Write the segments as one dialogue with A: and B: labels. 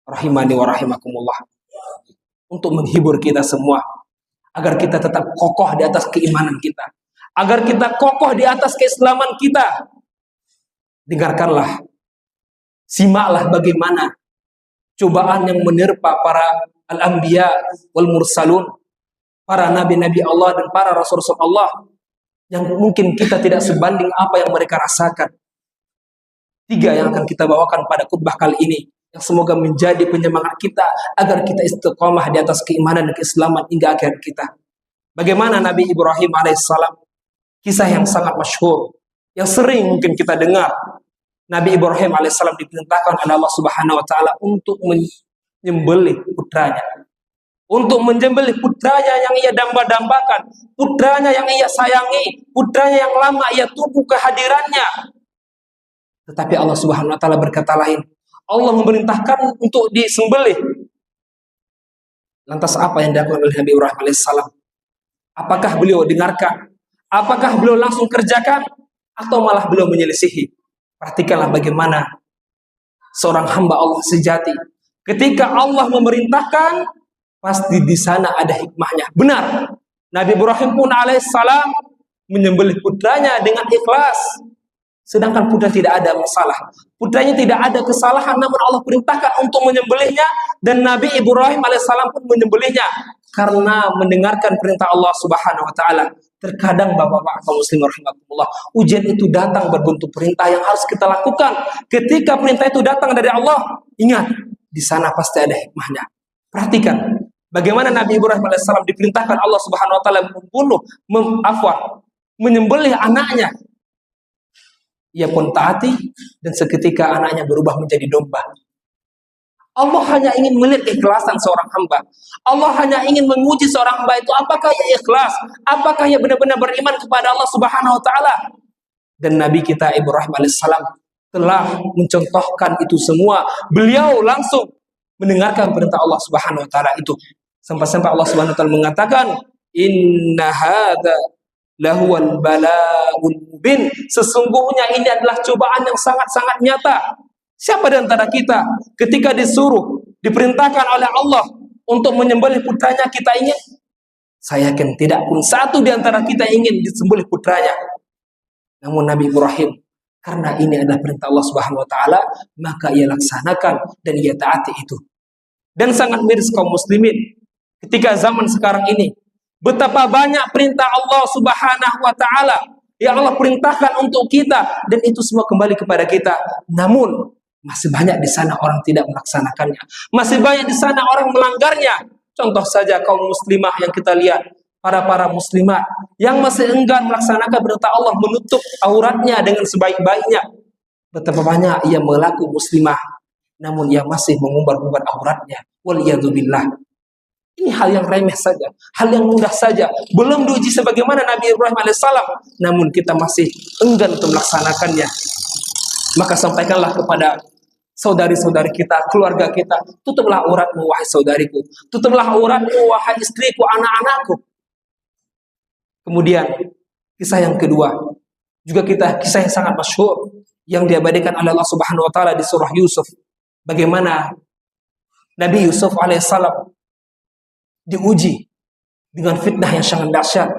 A: rahimani wa rahimakumullah, untuk menghibur kita semua agar kita tetap kokoh di atas keimanan kita, agar kita kokoh di atas keislaman kita. Dengarkanlah, simaklah bagaimana cobaan yang menerpa para al-anbiya wal mursalun, para nabi-nabi Allah dan para rasul-rasul Allah, yang mungkin kita tidak sebanding apa yang mereka rasakan. 3 yang akan kita bawakan pada khutbah kali ini, yang semoga menjadi penyemangat kita agar kita istiqomah di atas keimanan dan keislaman hingga akhir kita. Bagaimana Nabi Ibrahim alaihissalam, kisah yang sangat masyhur, yang sering mungkin kita dengar. Nabi Ibrahim alaihissalam diperintahkan oleh Allah Subhanahu wa taala untuk menyembelih putranya. Untuk menyembelih putranya yang ia damba-dambakan, putranya yang ia sayangi, putranya yang lama ia tunggu kehadirannya. Tetapi Allah Subhanahu wa taala berkata lain. Allah memerintahkan untuk disembelih. Lantas apa yang dilakukan oleh Nabi Ibrahim alaihissalam? Apakah beliau dengarkan? Apakah beliau langsung kerjakan? Atau malah beliau menyelisihi? Perhatikanlah bagaimana seorang hamba Allah sejati. Ketika Allah memerintahkan, pasti di sana ada hikmahnya. Benar. Nabi Ibrahim pun alaihissalam menyembelih putranya dengan ikhlas. Sedangkan putra tidak ada masalah. Putranya tidak ada kesalahan, namun Allah perintahkan untuk menyembelihnya, dan Nabi Ibrahim alaihissalam pun menyembelihnya karena mendengarkan perintah Allah Subhanahu wa taala. Terkadang Bapak-bapak kaum muslimin rahimakumullah, ujian itu datang berbentuk perintah yang harus kita lakukan. Ketika perintah itu datang dari Allah, ingat, di sana pasti ada hikmahnya. Perhatikan bagaimana Nabi Ibrahim alaihissalam diperintahkan Allah Subhanahu wa taala membunuh, menyembelih anaknya. Ia pun taati, dan seketika anaknya berubah menjadi domba. Allah hanya ingin melihat keikhlasan seorang hamba. Allah hanya ingin menguji seorang hamba itu, apakah ia ikhlas, apakah ia benar-benar beriman kepada Allah Subhanahu wa taala. Dan Nabi kita Ibrahim alaihissalam telah mencontohkan itu semua. Beliau langsung mendengarkan perintah Allah Subhanahu wa taala itu. Sampai-sampai Allah Subhanahu wa taala mengatakan, "Inna hadza lahuwal bala'ul mubin." Sesungguhnya ini adalah cobaan yang sangat-sangat nyata. Siapa di antara kita ketika disuruh, diperintahkan oleh Allah untuk menyembelih putranya, kita ingin? Saya yakin tidak pun satu di antara kita ingin disembelih putranya. Namun Nabi Ibrahim, karena ini adalah perintah Allah Subhanahu wa taala, maka ia laksanakan dan ia taati itu. Dan sangat miris kaum muslimin ketika zaman sekarang ini, betapa banyak perintah Allah Subhanahu wa taala yang Allah perintahkan untuk kita, dan itu semua kembali kepada kita. Namun masih banyak di sana orang tidak melaksanakannya. Masih banyak di sana orang melanggarnya. Contoh saja kaum muslimah yang kita lihat, para muslimat yang masih enggan melaksanakan perintah Allah, menutup auratnya dengan sebaik-baiknya. Betapa banyak ia mengaku muslimah, namun ia masih mengumbar-umbar auratnya. Waliyadzubillah. Ini hal yang remeh saja, hal yang mudah saja, belum diuji sebagaimana Nabi Ibrahim alaihissalam, namun kita masih enggan untuk melaksanakannya. Maka sampaikanlah kepada saudari-saudari kita, keluarga kita, tutuplah auratmu wahai saudariku, tutuplah auratmu wahai istriku, anak-anakku. Kemudian kisah yang kedua, juga kisah yang sangat masyhur yang diabadikan oleh Allah Subhanahu wa taala di surah Yusuf. Bagaimana Nabi Yusuf alaihissalam diuji dengan fitnah yang sangat dahsyat,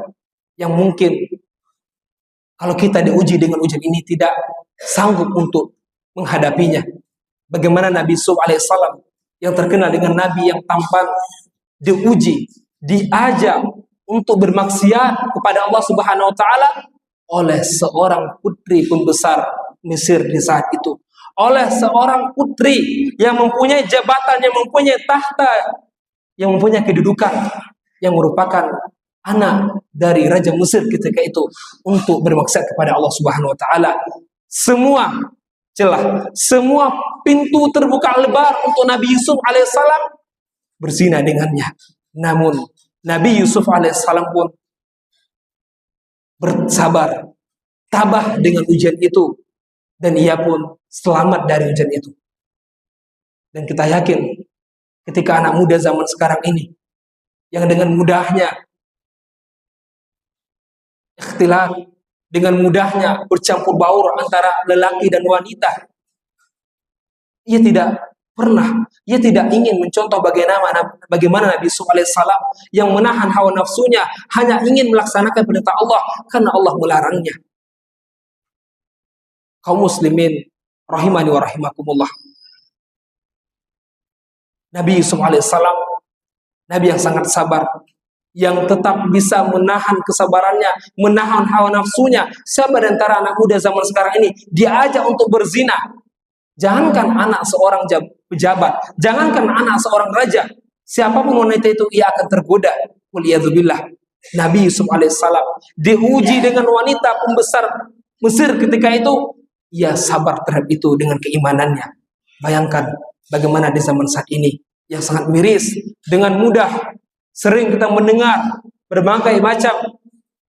A: yang mungkin kalau kita diuji dengan ujian ini tidak sanggup untuk menghadapinya. Bagaimana Nabi Yusuf alaihissalam yang terkenal dengan Nabi yang tampan, diuji, diajak untuk bermaksiat kepada Allah Subhanahu wa taala oleh seorang putri pembesar Mesir di saat itu, oleh seorang putri yang mempunyai jabatan, yang mempunyai tahta, yang mempunyai kedudukan, yang merupakan anak dari Raja Mesir ketika itu, untuk bermaksiat kepada Allah Subhanahu wa taala. Semua celah, semua pintu terbuka lebar untuk Nabi Yusuf alaihissalam berzina dengannya. Namun Nabi Yusuf alaihissalam pun bersabar, tabah dengan ujian itu, dan ia pun selamat dari ujian itu. Dan kita yakin ketika anak muda zaman sekarang ini yang dengan mudahnya ikhtilaf, dengan mudahnya bercampur baur antara lelaki dan wanita, ia tidak Pernah ia tidak ingin mencontoh bagaimana Nabi Yusuf alaihissalam yang menahan hawa nafsunya, hanya ingin melaksanakan perintah Allah karena Allah melarangnya. Kaum muslimin rahimani wa rahimakumullah. Nabi Yusuf alaihissalam, Nabi yang sangat sabar, yang tetap bisa menahan kesabarannya, menahan hawa nafsunya. Siapa di antara anak muda zaman sekarang ini diajak untuk berzina? Jangankan anak seorang pejabat, jangankan anak seorang raja, siapapun wanita itu ia akan tergoda. Waliyadzubillah. Nabi Yusuf alaihissalam diuji dengan wanita pembesar Mesir ketika itu, ia sabar terhadap itu dengan keimanannya. Bayangkan bagaimana di zaman saat ini yang sangat miris, dengan mudah sering kita mendengar berbagai macam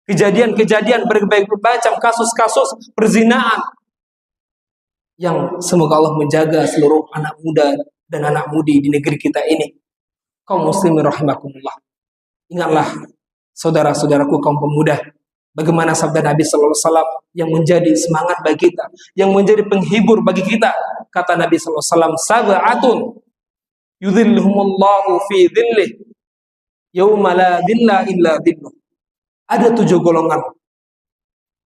A: kejadian-kejadian, berbagai macam kasus-kasus perzinaan, yang semoga Allah menjaga seluruh anak muda dan anak mudi di negeri kita ini. Kaum muslimin rahimakumullah. Ingatlah saudara-saudaraku kaum pemuda, bagaimana sabda Nabi sallallahu alaihi wasallam yang menjadi semangat bagi kita, yang menjadi penghibur bagi kita. Kata Nabi sallallahu alaihi wasallam, sab'atun yudhilluhumullahu fi dhillih yauma la dhilla illa dhilluh. Ada 7 golongan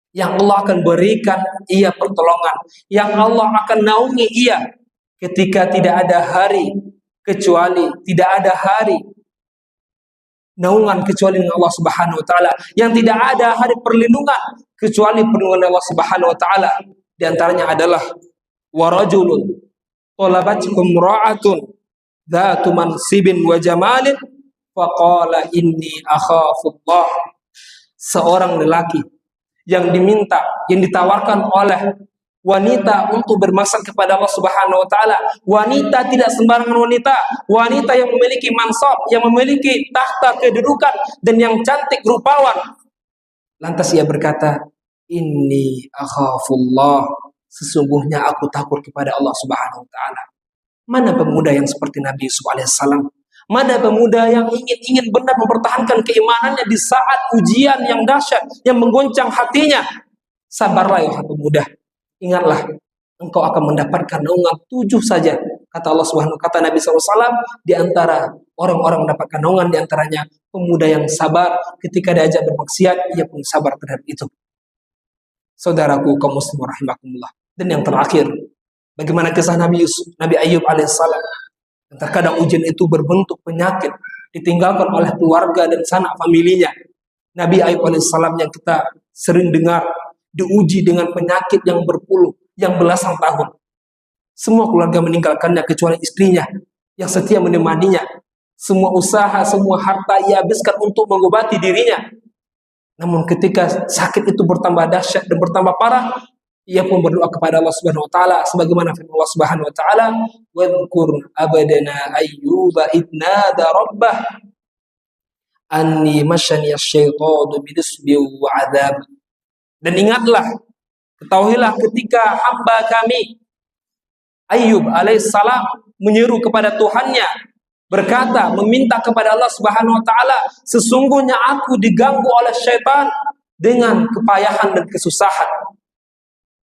A: yang Allah akan berikan ia pertolongan, yang Allah akan naungi ia ketika tidak ada hari kecuali, tidak ada hari naungan kecuali dengan Allah Subhanahu wa taala, yang tidak ada hari perlindungan kecuali perlindungan Allah Subhanahu wa taala. Di antaranya adalah warajulun talabatkum ra'atun dzatu mansibin wa jamalin faqala inni akhafullah. Seorang lelaki yang diminta, yang ditawarkan oleh wanita untuk bermaksud kepada Allah Subhanahu wa taala. Wanita tidak sembarangan wanita, wanita yang memiliki mansab, yang memiliki tahta kedudukan dan yang cantik rupawan. Lantas ia berkata, inni akhafullah, sesungguhnya aku takut kepada Allah Subhanahu wa taala. Mana pemuda yang seperti Nabi Yusuf alaihissalam? Mana pemuda yang ingin benar mempertahankan keimanannya di saat ujian yang dahsyat, yang menggoncang hatinya? Sabarlah ya pemuda. Ingatlah, engkau akan mendapatkan naungan 7 saja. Kata Allah Subhanahu, kata Nabi SAW, di antara orang-orang mendapatkan naungan, di antaranya pemuda yang sabar ketika diajak bermaksiat, ia pun sabar terhadap itu. Saudaraku kaum muslimin rahimakumullah. Dan yang terakhir, bagaimana kisah Nabi Ayub alaihissalam. Terkadang ujian itu berbentuk penyakit, ditinggalkan oleh keluarga dan sanak familinya. Nabi Ayub alaihissalam yang kita sering dengar diuji dengan penyakit yang berpuluh, yang belasan tahun. Semua keluarga meninggalkannya kecuali istrinya yang setia menemaninya. Semua usaha, semua harta ia habiskan untuk mengobati dirinya. Namun ketika sakit itu bertambah dahsyat dan bertambah parah, ia pun berdoa kepada Allah Subhanahu wa taala sebagaimana firman Allah Subhanahu wa taala, "Wadhkur abadana ayyuba idnada rabbah anni masyani asyaitanu binisbi wa adzab." Dan ingatlah, ketahuilah ketika hamba kami Ayub alaihissalam menyeru kepada Tuhannya, berkata, meminta kepada Allah Subhanahu wa taala, sesungguhnya aku diganggu oleh syaitan dengan kepayahan dan kesusahan.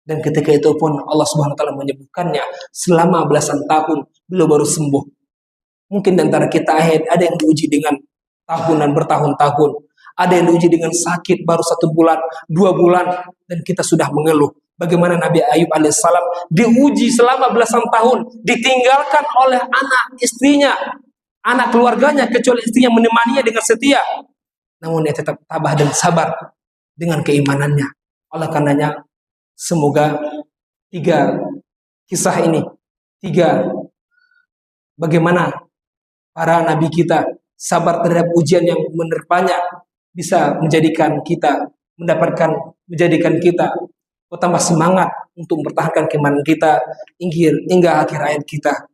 A: Dan ketika itu pun Allah Subhanahu wa taala menyembuhkannya selama belasan tahun, beliau baru sembuh. Mungkin di antara kita ada yang diuji dengan tahunan bertahun-tahun, ada yang diuji dengan sakit baru 1 bulan, 2 bulan, dan kita sudah mengeluh. Bagaimana Nabi Ayub alaihissalam diuji selama belasan tahun, ditinggalkan oleh anak istrinya, anak keluarganya, kecuali istrinya menemaninya dengan setia. Namun dia tetap tabah dan sabar dengan keimanannya. Oleh karenanya, semoga 3 kisah ini, 3 bagaimana para nabi kita sabar terhadap ujian yang menerpanya, bisa menjadikan kita bertambah semangat untuk mempertahankan keimanan kita hingga akhir hayat kita.